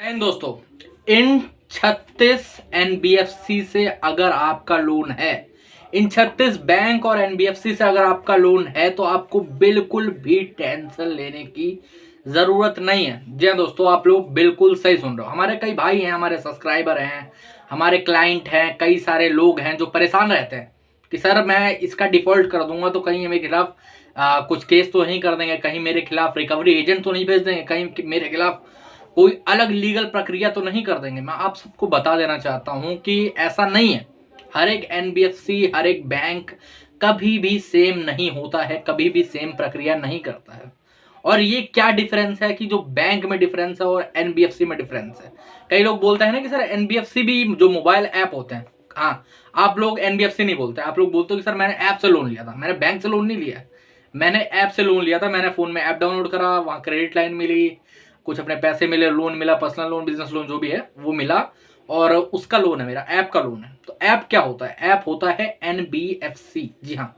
And दोस्तों, इन 36 NBFC से अगर आपका लोन है, इन 36 बैंक और एनबीएफसी से अगर आपका लोन है तो आपको बिल्कुल भी टेंशन लेने की जरूरत नहीं है। जी हाँ दोस्तों, आप लोग बिल्कुल सही सुन रहे हो। हमारे कई भाई हैं, हमारे सब्सक्राइबर हैं, हमारे क्लाइंट हैं, कई सारे लोग हैं जो परेशान रहते हैं कि सर मैं इसका डिफॉल्ट कर दूंगा तो कहीं मेरे खिलाफ कुछ केस तो नहीं कर देंगे, कहीं मेरे खिलाफ रिकवरी एजेंट तो नहीं भेज देंगे, कहीं मेरे खिलाफ कोई अलग लीगल प्रक्रिया तो नहीं कर देंगे। मैं आप सबको बता देना चाहता हूं कि ऐसा नहीं है। हर एक एनबीएफसी, हर एक बैंक कभी भी सेम नहीं होता है, कभी भी सेम प्रक्रिया नहीं करता है। और ये क्या डिफरेंस है कि जो बैंक में डिफरेंस है और एनबीएफसी में डिफरेंस है। कई लोग बोलते हैं ना कि सर एनबीएफसी भी जो मोबाइल ऐप होते हैं, हाँ आप लोग एनबीएफसी नहीं बोलते, आप लोग बोलते हो कि सर मैंने ऐप से लोन लिया था। मैंने बैंक से लोन नहीं लिया, मैंने ऐप से लोन लिया था। मैंने फोन में ऐप डाउनलोड करा, वहां क्रेडिट लाइन मिली, कुछ अपने पैसे मिले, लोन मिला, पर्सनल लोन, बिजनेस लोन जो भी है वो मिला, और उसका लोन है, मेरा ऐप का लोन है। तो ऐप क्या होता है? ऐप होता है एनबीएफसी। जी हाँ।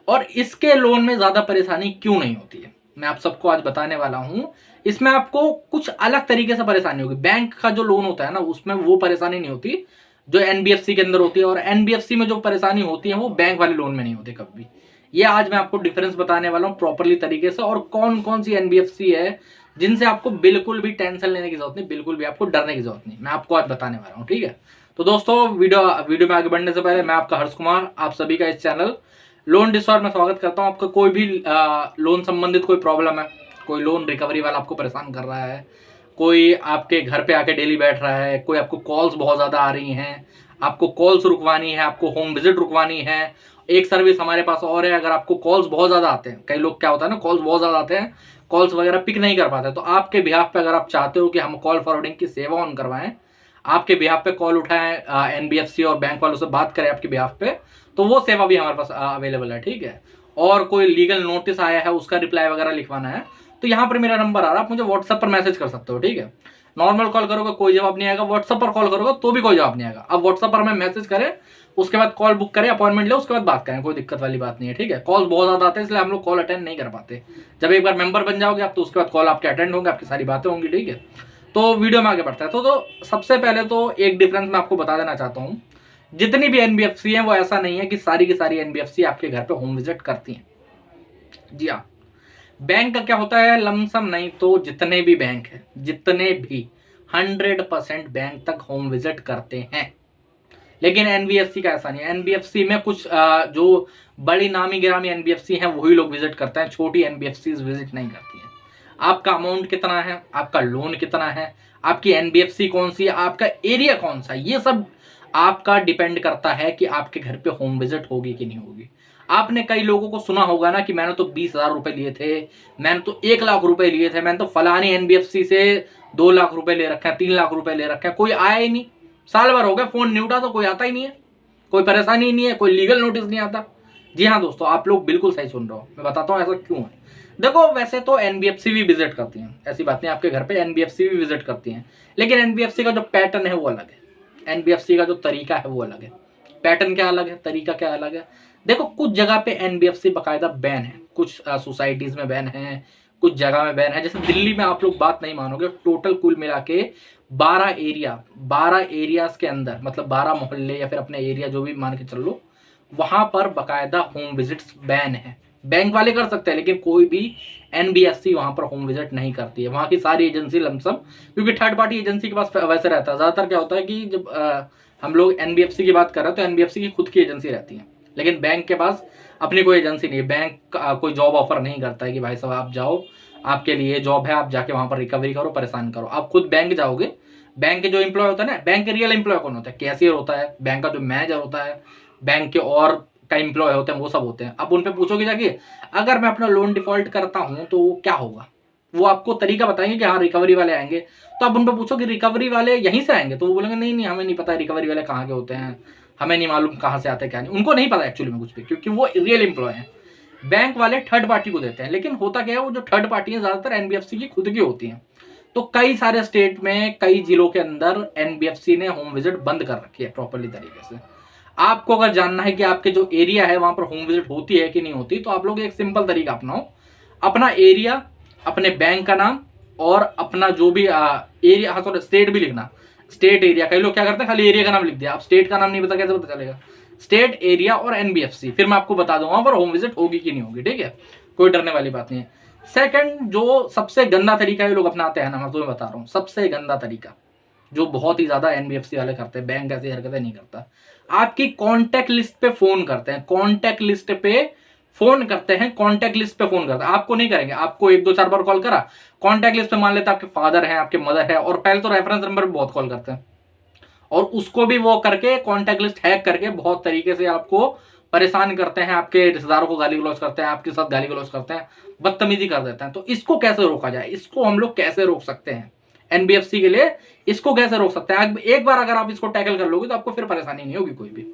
और इसके लोन में ज्यादा परेशानी क्यों नहीं होती है, मैं आप सबको आज बताने वाला हूं। इसमें आपको कुछ अलग तरीके से परेशानी होगी। बैंक का जो लोन होता है ना, उसमें वो परेशानी नहीं होती जो एनबीएफसी के अंदर होती है, और एनबीएफसी में जो परेशानी होती है वो बैंक वाले लोन में नहीं होती कभी भी। ये आज मैं आपको डिफरेंस बताने वाला हूँ प्रॉपरली तरीके से, और कौन कौन सी एनबीएफसी है जिनसे आपको बिल्कुल भी टेंशन लेने की जरूरत नहीं, बिल्कुल भी आपको डरने की जरूरत नहीं। मैं आपको आज बताने वाला हूँ, ठीक है। तो दोस्तों, वीडियो में आगे बढ़ने से पहले मैं आपका हर्ष कुमार, आप सभी का इस चैनल लोन डिसऑर्डर में स्वागत करता हूँ। आपका कोई भी लोन संबंधित कोई प्रॉब्लम है, कोई लोन रिकवरी वाला आपको परेशान कर रहा है, कोई आपके घर पे आके डेली बैठ रहा है, कोई आपको कॉल्स बहुत ज्यादा आ रही हैं, आपको कॉल्स रुकवानी है, आपको होम विजिट रुकवानी है। एक सर्विस हमारे पास और है, अगर आपको कॉल्स बहुत ज्यादा आते हैं, कई लोग क्या होता है ना, कॉल्स बहुत ज्यादा आते हैं, कॉल्स वगैरह पिक नहीं कर पाते, तो आपके बिहाफ पे अगर आप चाहते हो कि हम कॉल फॉरवर्डिंग की सेवा ऑन करवाएं, आपके बिहाफ पे कॉल उठाएं, एनबीएफसी और बैंक वालों से बात करें आपके बिहाफ पे, तो वो सेवा भी हमारे पास अवेलेबल है, ठीक है। और कोई लीगल नोटिस आया है, उसका रिप्लाई वगैरह लिखवाना है, तो यहाँ पर मेरा नंबर आ रहा है, आप मुझे व्हाट्सएप पर मैसेज कर सकते हो, ठीक है। नॉर्मल कॉल करोगे कोई जवाब नहीं आएगा, व्हाट्सएप पर कॉल करोगे तो भी कोई जवाब नहीं आएगा। अब व्हाट्सएप पर हमें मैसेज करें, उसके बाद कॉल बुक करें, अपॉइंटमेंट ले, उसके बाद बात करें, कोई दिक्कत वाली बात नहीं है, ठीक है। कॉल बहुत ज्यादा आते हैं इसलिए हम लोग कॉल अटेंड नहीं कर पाते। जब एक बार मेंबर बन जाओगे आप, तो उसके बाद कॉल आपके अटेंड होंगे, आपकी सारी बातें होंगी, ठीक है। तो वीडियो में आगे बढ़ता है। तो सबसे पहले तो एक डिफरेंस मैं आपको बता देना चाहता हूँ। जितनी भी एनबीएफसी है वो ऐसा नहीं है कि सारी की सारी एनबीएफसी आपके घर पे होम विजिट करती हैं। जी हाँ। बैंक का क्या होता है, लमसम नहीं तो जितने भी बैंक है, जितने भी 100% बैंक तक होम विजिट करते हैं। लेकिन एनबीएफसी का ऐसा नहीं है। एनबीएफसी में कुछ जो बड़ी नामी गिरामी एनबीएफसी हैं वही लोग विजिट करते हैं, छोटी एनबीएफसी विजिट नहीं करती हैं। आपका अमाउंट कितना है, आपका लोन कितना है, आपकी एनबीएफसी कौन सी है, आपका एरिया कौन सा है, ये सब आपका डिपेंड करता है कि आपके घर पे होम विजिट होगी कि नहीं होगी। आपने कई लोगों को सुना होगा ना कि मैंने तो 20,000 रुपए लिए थे, मैंने तो 1 लाख रुपए लिए थे, मैंने तो फलानी एनबीएफसी से 2 लाख रुपए ले रखे हैं, 3 लाख रुपए ले रखे हैं, कोई आया ही नहीं। साल भर हो गया, फोन नहीं उठा तो कोई आता ही नहीं है, कोई परेशानी नहीं है, कोई लीगल नोटिस नहीं आता। जी हाँ दोस्तों, आप लोग बिल्कुल सही सुन रहे हो। मैं बताता हूँ ऐसा क्यों है। देखो, वैसे तो एनबीएफसी भी विजिट करती हैं, ऐसी बात नहीं, आपके घर पे एनबीएफसी भी विजिट करती हैं, लेकिन एनबीएफसी का जो पैटर्न है वो अलग है, एनबीएफसी का जो तरीका है वो अलग है। पैटर्न क्या अलग है, तरीका क्या अलग है। देखो, कुछ जगह पे एनबीएफसी बाकायदा बैन है, कुछ सोसाइटीज में बैन है, कुछ जगह में बैन है। जैसे दिल्ली में आप लोग बात नहीं मानोगे, टोटल कुल मिला के 12 एरियाज के अंदर, मतलब 12 मोहल्ले या फिर अपने एरिया जो भी मान के चल लो, वहां पर बाकायदा होम विजिट्स बैन है। बैंक वाले कर सकते हैं लेकिन कोई भी एनबीएफसी वहां पर होम विजिट नहीं करती है। वहां की सारी एजेंसी लमसम, क्योंकि थर्ड पार्टी एजेंसी के पास वैसे रहता है। ज्यादातर क्या होता है कि जब हम लोग एनबीएफसी की बात कर रहे हैं तो एनबीएफसी की खुद की एजेंसी रहती है, लेकिन बैंक के पास अपनी कोई एजेंसी नहीं है। बैंक कोई जॉब ऑफर नहीं करता है कि भाई साहब आप जाओ, आपके लिए जॉब है, आप जाके वहां पर रिकवरी करो, परेशान करो। आप खुद बैंक जाओगे, बैंक के जो एम्प्लॉय होता है ना, बैंक के रियल एम्प्लॉय कौन होता है, कैशियर होता है, बैंक का जो मैनेजर होता है, बैंक के और का एम्प्लॉय होते हैं, वो सब होते हैं। अब उन पे पूछोगे जाके, अगर मैं अपना लोन डिफॉल्ट करता हूं तो क्या होगा, वो आपको तरीका बताएंगे कि हाँ रिकवरी वाले आएंगे। तो आप उन पे पूछो कि रिकवरी वाले यहीं से आएंगे, तो वो बोलेंगे नहीं नहीं हमें नहीं पता रिकवरी वाले कहाँ के होते हैं, हमें नहीं मालूम कहाँ से आते हैं क्या नहीं। उनको नहीं पता एक्चुअली में कुछ भी, क्योंकि वो रियल एम्प्लॉय हैं। बैंक वाले थर्ड पार्टी को देते हैं, लेकिन होता क्या है, वो जो थर्ड पार्टी है ज्यादातर एनबीएफसी की खुद की होती हैं। तो कई सारे स्टेट में, कई जिलों के अंदर एनबीएफसी ने होम विजिट बंद कर रखी है प्रॉपरली तरीके से। आपको अगर जानना है कि आपके जो एरिया है वहां पर होम विजिट होती है कि नहीं होती, तो आप लोग एक सिंपल तरीका अपनाओ। अपना एरिया, अपने बैंक का नाम और अपना जो भी एरिया, हाँ सॉरी स्टेट भी लिखना, स्टेट एरिया। कई लोग क्या करते हैं खाली एरिया का नाम लिख दिया, आप स्टेट का नाम नहीं पता कैसे पता चलेगा। स्टेट एरिया और एनबीएफसी, फिर मैं आपको बता दूंगा पर होम विजिट होगी कि नहीं होगी, ठीक है, कोई डरने वाली बात नहीं है। सेकंड जो सबसे गंदा तरीका ये लोग अपनाते हैं ना, मैं तुम्हें बता रहा हूँ सबसे गंदा तरीका जो बहुत ही ज्यादा एनबीएफसी वाले करते हैं, बैंक ऐसी हरकतें नहीं करता, आपकी कॉन्टैक्ट लिस्ट पे फोन करते हैं, कॉन्टैक्ट लिस्ट पे फोन करते हैं, कॉन्टैक्ट लिस्ट पे फोन करते हैं, आपको नहीं करेंगे, आपको 1 2 4 बार कॉल करा, कॉन्टैक्ट लिस्ट पे मान लेते आपके फादर हैं, आपके मदर है, और पहले तो रेफरेंस नंबर पे बहुत कॉल करते हैं, और उसको भी वो करके कॉन्टैक्ट लिस्ट हैक करके बहुत तरीके से आपको परेशान करते हैं, आपके रिश्तेदारों को गाली गलौज करते हैं, आपके साथ गाली गलौज करते हैं, बदतमीजी कर देते हैं। तो इसको कैसे रोका जाए, इसको हम लोग कैसे रोक सकते हैं एनबीएफसी के लिए, इसको कैसे रोक सकते हैं? एक बार अगर आप इसको टैकल कर लोगे तो आपको फिर परेशानी नहीं होगी कोई भी।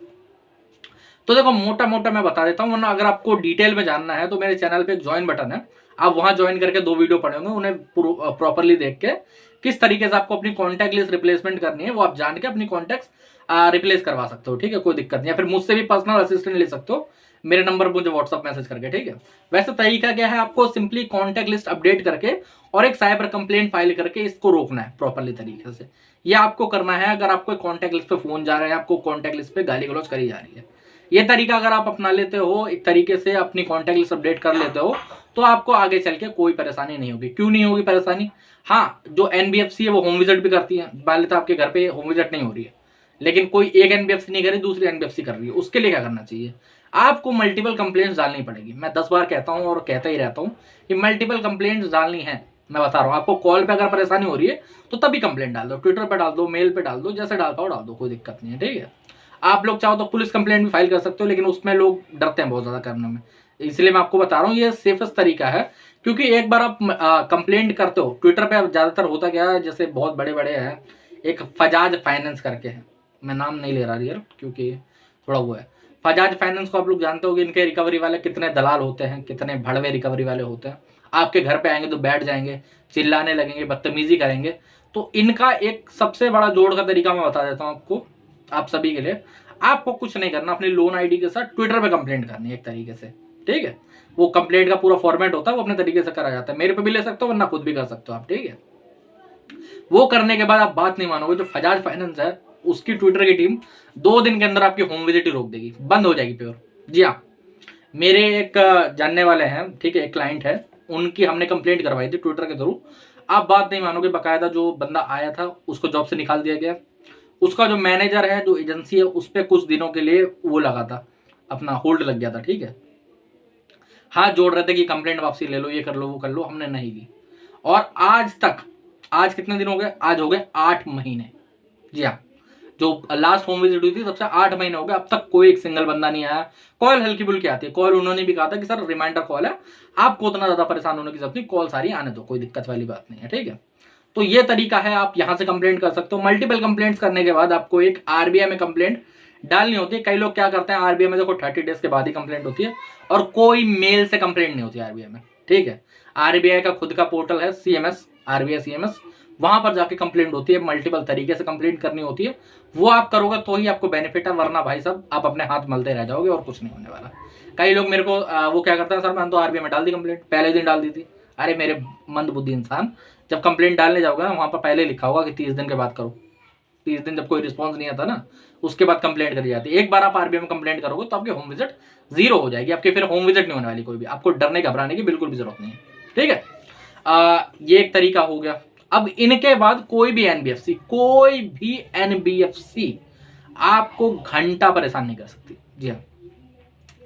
तो देखो मोटा मोटा मैं बता देता हूँ, वरना अगर आपको डिटेल में जानना है तो मेरे चैनल पे एक ज्वाइन बटन है, आप वहां ज्वाइन करके 2 वीडियो पढ़े होंगे, उन्हें प्रॉपरली देख के किस तरीके से आपको अपनी कॉन्टैक्ट लिस्ट रिप्लेसमेंट करनी है वो आप जान के अपनी कॉन्टैक्ट रिप्लेस करवा सकते हो, ठीक है, कोई दिक्कत नहीं है। फिर मुझसे भी पर्सनल असिस्टेंट ले सकते हो, मेरे नंबर पर मुझे व्हाट्सअप मैसेज करके, ठीक है। वैसे तरीका क्या है, आपको सिंपली कॉन्टैक्ट लिस्ट अपडेट करके और एक साइबर कंप्लेंट फाइल करके इसको रोकना है प्रॉपरली तरीके से। ये आपको करना है अगर आपको कॉन्टैक्ट लिस्ट पे फोन जा रहा है, आपको कॉन्टैक्ट लिस्ट पे गाली गलौज करी जा रही है। ये तरीका अगर आप अपना लेते हो, एक तरीके से अपनी कॉन्टैक्ट लिस्ट अपडेट कर लेते हो, तो आपको आगे चल के कोई परेशानी नहीं होगी। क्यों नहीं होगी परेशानी? हाँ, जो एनबीएफसी है वो होम विजिट भी करती है, मान लेते आपके घर पे होम विजिट नहीं हो रही है, लेकिन कोई एक एनबीएफसी नहीं कर रही, दूसरी एनबीएफसी कर रही है, उसके लिए क्या करना चाहिए? आपको मल्टीपल कंप्लेंट्स डालनी पड़ेगी। मैं 10 बार कहता हूँ और कहता ही रहता हूँ कि मल्टीपल कंप्लेंट्स डालनी है। मैं बता रहा हूँ आपको, कॉल पे अगर परेशानी हो रही है तो तभी कंप्लेंट डाल दो, ट्विटर पे डाल दो, मेल पे डाल दो, जैसे डाल पाओ डाल दो, कोई दिक्कत नहीं है, ठीक है। आप लोग चाहो तो पुलिस कंप्लेंट भी फाइल कर सकते हो, लेकिन उसमें लोग डरते हैं बहुत ज्यादा करने में, इसलिए मैं आपको बता रहा हूँ ये सेफेस्ट तरीका है। क्योंकि एक बार आप कंप्लेंट करते हो ट्विटर पे, ज्यादातर होता क्या है, जैसे बहुत बड़े बड़े हैं, एक फजाज फाइनेंस करके है, मैं नाम नहीं ले रहा रियल क्योंकि थोड़ा वो है, फजाज फाइनेंस को आप लोग जानते हो कि इनके रिकवरी वाले कितने दलाल होते हैं, कितने भड़वे रिकवरी वाले होते हैं। आपके घर पे आएंगे तो बैठ जाएंगे, चिल्लाने लगेंगे, बदतमीजी करेंगे। तो इनका एक सबसे बड़ा जोड़ का तरीका मैं बता देता हूँ आपको, आप सभी के लिए। आपको कुछ नहीं करना, अपनी लोन आईडी के साथ ट्विटर पे कंप्लेंट करनी है एक तरीके से, ठीक है। वो कंप्लेंट का पूरा फॉर्मेट होता है, वो अपने तरीके से करा जाता है, मेरे पे भी ले सकते हो वरना खुद भी कर सकते हो आप, ठीक है। वो करने के बाद आप बात नहीं मानोगे, जो फजाज फाइनेंस है उसकी ट्विटर की टीम 2 दिन के अंदर आपकी होम विजिट ही रोक देगी, बंद हो जाएगी प्योर। जी हाँ, मेरे एक जानने वाले हैं, ठीक है, एक क्लाइंट है, उनकी हमने कंप्लेंट करवाई थी ट्विटर के थ्रू। आप बात नहीं मानोगे, बकायदा जो बंदा आया था उसको जॉब से निकाल दिया गया। उसका जो मैनेजर है, जो एजेंसी है, उस पर कुछ दिनों के लिए वो लगा था, अपना होल्ड लग गया था, ठीक है। हाथ जोड़ रहे थे कि कंप्लेंट वापसी ले लो, ये कर लो, वो कर लो, हमने नहीं ली। और आज तक, आज कितने दिन हो गए, आज हो गए 8 महीने। जी हाँ, जो लास्ट होम विजिट हुई थी सबसे 8 महीने हो गए, अब तक कोई एक सिंगल बंदा नहीं आया। कॉल हल्की फुल्की आती है, कॉल उन्होंने भी कहा था कि सर रिमाइंडर कॉल है, आपको उतना ज्यादा परेशान होने की जरूरत नहीं, कॉल सारी आने दो, कोई दिक्कत वाली बात नहीं है, ठीक है। तो ये तरीका है, आप यहां से कंप्लेंट कर सकते हो। मल्टीपल कंप्लेंट्स करने के बाद आपको एक आरबीआई में कंप्लेंट डालनी होती है। कई लोग क्या करते हैं, आरबीआई में देखो 30 डेज के बाद ही कंप्लेंट होती है, और कोई मेल से कंप्लेंट नहीं होती आरबीआई में, ठीक है। आरबीआई का खुद का पोर्टल है सीएमएस, आरबीआई सीएमएस, वहां पर जाके कंप्लेंट होती है, मल्टीपल तरीके से कंप्लेंट करनी होती है। वो आप करोगे तो ही आपको बेनिफिट है, वरना भाई साहब आप अपने हाथ मलते रह जाओगे और कुछ नहीं होने वाला। कई लोग मेरे को वो क्या करते हैं, सर मैंने तो आरबीआई में डाल दी कंप्लेंट, पहले दिन डाल दी थी। अरे मेरे मंद बुद्धि इंसान, जब कंप्लेंट डालने जाओगे ना, वहां पर पहले लिखा होगा कि 30 दिन के बाद करो। 30 दिन जब कोई रिस्पॉन्स नहीं आता ना, उसके बाद कंप्लेंट करी जाती है। एक बार आप आरबीआई में कंप्लेंट करोगे तो आपकी होम विजिट 0 हो जाएगी, आपकी फिर होम विजिट नहीं होने वाली कोई भी, आपको डरने घबराने की बिल्कुल भी जरूरत नहीं है, ठीक है। ये एक तरीका हो गया। अब इनके बाद कोई भी एनबीएफसी आपको घंटा परेशान नहीं कर सकती। जी हाँ,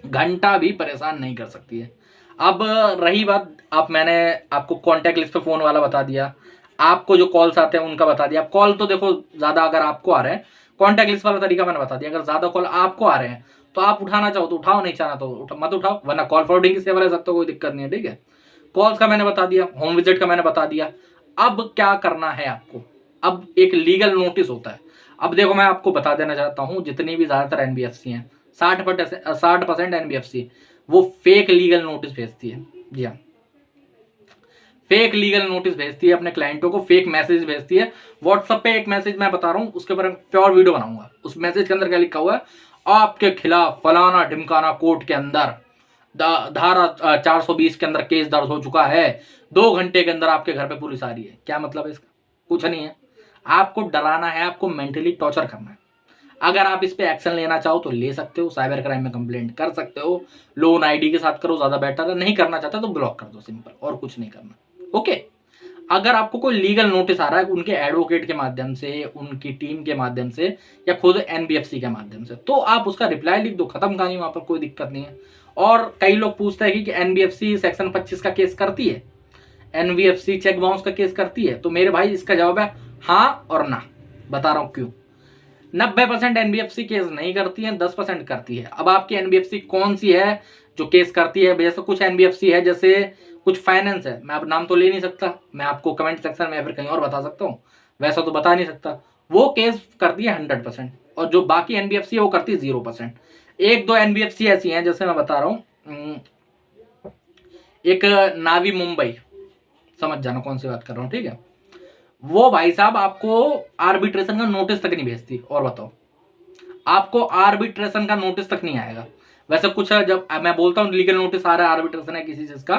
घंटा भी परेशान नहीं कर सकती है। अब रही बात, मैंने आपको कॉन्टैक्ट लिस्ट पे फोन वाला बता दिया, आपको जो कॉल्स आते हैं उनका बता दिया। अब कॉल तो देखो ज्यादा अगर आपको आ रहे हैं, कॉन्टैक्ट लिस्ट वाला तरीका मैंने बता दिया। अगर ज्यादा कॉल आपको आ रहे हैं तो आप उठाना चाहो तो उठाओ, नहीं चाहना तो मत उठाओ, वरना कॉल फॉरवर्डिंग की सेवा ले सकते हो, कोई दिक्कत नहीं है, ठीक है। कॉल्स का मैंने बता दिया, होम विजिट का मैंने बता दिया। अब क्या करना है आपको, अब एक लीगल नोटिस होता है। अब देखो मैं आपको बता देना चाहता हूं, जितनी भी ज्यादातर एनबीएफसी हैं, 60% एनबीएफसी वो फेक लीगल नोटिस भेजती है। जी हाँ, फेक लीगल नोटिस भेजती है अपने क्लाइंटों को, फेक मैसेज भेजती है। व्हाट्सएप पे एक मैसेज मैं बता रहा हूँ, उसके ऊपर प्योर वीडियो बनाऊंगा। उस मैसेज के अंदर क्या लिखा हुआ है, आपके खिलाफ फलाना ढिमकाना कोर्ट के अंदर धारा 420 के अंदर केस दर्ज हो चुका है, 2 घंटे के अंदर आपके घर पे पुलिस आ रही है। क्या मतलब है इसका? कुछ नहीं है। आपको डराना है, आपको मेंटली टॉर्चर करना है। अगर आप इस पे एक्शन लेना चाहो तो ले सकते हो, साइबर क्राइम में कंप्लेंट कर सकते हो, लोन आईडी के साथ करो, ज्यादा बेटर है। नहीं करना चाहता तो ब्लॉक कर दो, सिंपल, और कुछ नहीं करना। ओके। अगर आपको कोई लीगल नोटिस आ रहा है उनके एडवोकेट के माध्यम से, उनकी टीम के माध्यम से, या खुद एनबीएफसी के माध्यम से, तो आप उसका रिप्लाई लिख दो, खत्म कहानी, वहां पर कोई दिक्कत नहीं है। और कई लोग पूछते हैं कि एनबीएफसी सेक्शन 25 का केस करती है, एनबीएफसी चेक बाउंस का केस करती है, तो मेरे भाई इसका जवाब है हाँ और ना। बता रहा हूं क्यों। 90% एनबीएफसी केस नहीं करती है, 10% करती है। अब आपकी एनबीएफसी कौन सी है जो केस करती है? जैसे कुछ एनबीएफसी है, जैसे कुछ फाइनेंस है, मैं अब नाम तो ले नहीं सकता, मैं आपको कमेंट सेक्शन में या फिर कहीं और बता सकता हूँ, वैसा तो बता नहीं सकता। वो केस करती है 100%, और जो बाकी एनबीएफसी है वो करती है 0%। एक दो एनबीएफसी ऐसी हैं, जैसे मैं बता रहा हूँ, एक नावी मुंबई, समझ जाना कौन सी बात कर रहा हूँ, ठीक है। वो भाई साहब आपको आर्बिट्रेशन का नोटिस तक नहीं भेजती। और बताओ, आपको आर्बिट्रेशन का नोटिस तक नहीं आएगा। वैसे कुछ है, जब मैं बोलता हूँ लीगल नोटिस आ रहा है, आर्बिट्रेशन है किसी चीज का,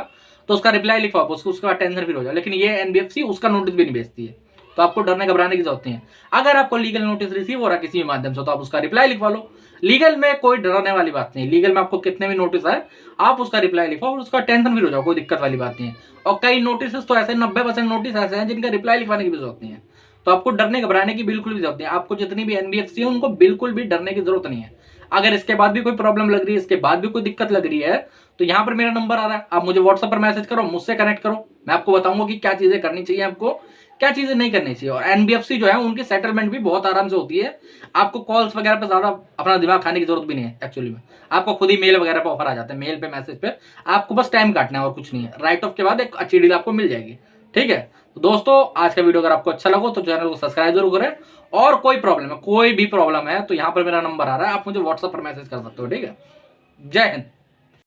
तो उसका रिप्लाई लिखवाओ, उसका टेंशन फ्री हो जाए। लेकिन ये एनबीएफसी उसका नोटिस भी नहीं भेजती है, तो आपको डरने घबराने की जरूरत नहीं है। अगर आपको लीगल नोटिस रिसीव हो रहा है किसी भी माध्यम से, तो आप उसका रिप्लाई लिखवा लो। लीगल में कोई डराने वाली बात नहीं। लीगल में आपको कितने भी नोटिस आए, आप उसका रिप्लाई लिखवाओ और उसका टेंशन फ्री हो जाओ, कोई दिक्कत वाली बात नहीं है। और कई नोटिस तो ऐसे 90% नोटिस ऐसे हैं जिनका रिप्लाई लिखवाने की भी जरूरत नहीं है, तो आपको डरने घबराने की बिल्कुल भी जरूरत नहीं है। आपको जितनी भी एनबीएफसी है उनको बिल्कुल भी डरने की जरूरत नहीं है। अगर इसके बाद भी कोई प्रॉब्लम लग रही है, इसके बाद भी कोई दिक्कत लग रही है, तो यहाँ पर मेरा नंबर आ रहा है, आप मुझे व्हाट्सएप पर मैसेज करो, मुझसे कनेक्ट करो। मैं आपको बताऊंगा कि क्या चीजें करनी चाहिए, आपको क्या चीजें नहीं करनी चाहिए। और एनबीएफसी जो है उनकी सेटलमेंट भी बहुत आराम से होती है। आपको कॉल्स वगैरह पर ज्यादा अपना दिमाग खाने की जरूरत भी नहीं है। एक्चुअली में आपको खुद ही मेल वगैरह पर ऑफर आ जाते हैं, मेल पे, मैसेज पे, आपको बस टाइम काटना है और कुछ नहीं है। राइट ऑफ के बाद एक अच्छी डील आपको मिल जाएगी, ठीक है। तो दोस्तों, आज का वीडियो अगर आपको अच्छा लगा तो चैनल को सब्सक्राइब जरूर करें। और कोई प्रॉब्लम है, कोई भी प्रॉब्लम है, तो यहाँ पर मेरा नंबर आ रहा है, आप मुझे व्हाट्सएप पर मैसेज कर सकते हो, ठीक है। जय हिंद।